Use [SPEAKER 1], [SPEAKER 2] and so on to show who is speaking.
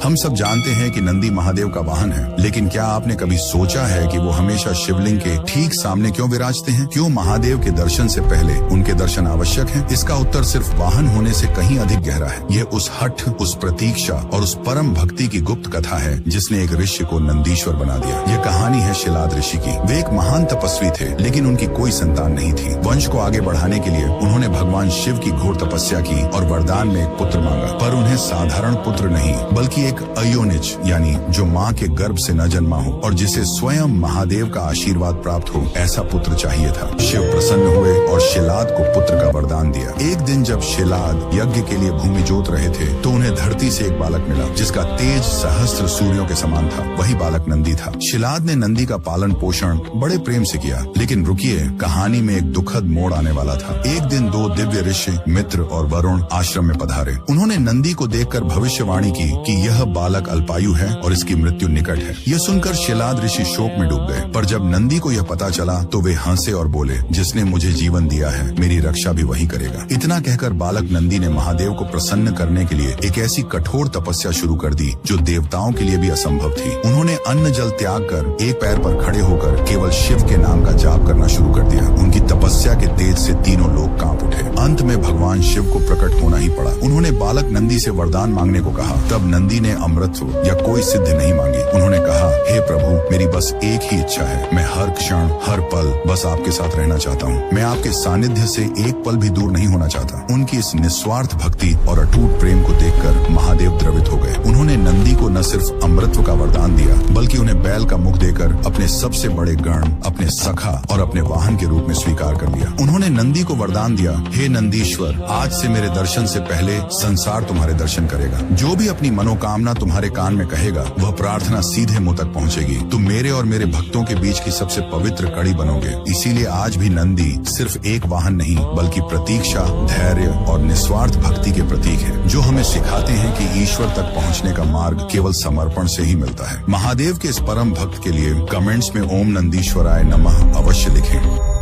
[SPEAKER 1] हम सब जानते हैं कि नंदी महादेव का वाहन है, लेकिन क्या आपने कभी सोचा है कि वो हमेशा शिवलिंग के ठीक सामने क्यों विराजते हैं? क्यों महादेव के दर्शन से पहले उनके दर्शन आवश्यक हैं? इसका उत्तर सिर्फ वाहन होने से कहीं अधिक गहरा है। ये उस हठ, उस प्रतीक्षा और उस परम भक्ति की गुप्त कथा है जिसने एक ऋषि को नंदीश्वर बना दिया। ये कहानी है शिलाद ऋषि की। वे एक महान तपस्वी थे, लेकिन उनकी कोई संतान नहीं थी। वंश को आगे बढ़ाने के लिए उन्होंने भगवान शिव की घोर तपस्या की और वरदान में एक पुत्र मांगा, पर उन्हें साधारण पुत्र नहीं बल्कि एक अयोनिज यानी जो माँ के गर्भ से न जन्मा हो और जिसे स्वयं महादेव का आशीर्वाद प्राप्त हो, ऐसा पुत्र चाहिए था। शिव प्रसन्न हुए और शिलाद को पुत्र का वरदान दिया। एक दिन जब शिलाद यज्ञ के लिए भूमि जोत रहे थे तो उन्हें धरती से एक बालक मिला जिसका तेज सहस्त्र सूर्यों के समान था। वही बालक नंदी था। शिलाद ने नंदी का पालन पोषण बड़े प्रेम से किया, लेकिन रुकिए, कहानी में एक दुखद मोड़ आने वाला था। एक दिन दो दिव्य ऋषि मित्र और वरुण आश्रम में पधारे। उन्होंने नंदी को देखकर भविष्यवाणी की कि यह बालक अल्पायु है और इसकी मृत्यु निकट है। यह सुनकर शिलाद ऋषि शोक में डूब गए, पर जब नंदी को यह पता चला तो वे हंसे और बोले, जिसने मुझे जीवन दिया है मेरी रक्षा भी वही करेगा। इतना कहकर बालक नंदी ने महादेव को प्रसन्न करने के लिए एक ऐसी कठोर तपस्या शुरू कर दी जो देवताओं के लिए भी असंभव थी। उन्होंने अन्न जल त्याग कर एक पैर पर खड़े होकर केवल शिव के नाम का जाप करना शुरू कर दिया। उनकी तपस्या के तेज से तीनों लोग कांप उठे। अंत में भगवान शिव को प्रकट होना ही पड़ा। उन्होंने बालक नंदी से वरदान मांगने को कहा। तब नंदी ने अमृतत्व या कोई सिद्धि नहीं मांगी। उन्होंने कहा, हे प्रभु, मेरी बस एक ही इच्छा है। मैं हर क्षण हर पल बस आपके साथ रहना चाहता हूँ। मैं आपके सानिध्य से एक पल भी दूर नहीं होना चाहता। उनकी इस निस्वार्थ भक्ति और अटूट प्रेम को देखकर महादेव द्रवित हो गए। उन्होंने नंदी को न सिर्फ अमृतत्व का वरदान दिया, बल्कि उन्हें बैल का मुख देकर अपने सबसे बड़े गण, अपने सखा और अपने वाहन के रूप में स्वीकार कर लिया। उन्होंने नंदी को वरदान दिया, हे नंदीश्वर, आज से मेरे दर्शन से पहले संसार तुम्हारे दर्शन करेगा। जो भी अपनी मनोकामना तुम्हारे कान में कहेगा, वह प्रार्थना सीधे मुंह तक पहुंचेगी। तुम मेरे और मेरे भक्तों के बीच की सबसे पवित्र कड़ी बनोगे। इसीलिए आज भी नंदी सिर्फ एक वाहन नहीं, बल्कि प्रतीक्षा, धैर्य और निस्वार्थ भक्ति के प्रतीक है, जो हमें सिखाते हैं कि ईश्वर तक पहुंचने का मार्ग केवल समर्पण से ही मिलता है। महादेव के इस परम भक्त के लिए कमेंट्स में ओम नंदीश्वराय नमः अवश्य लिखें।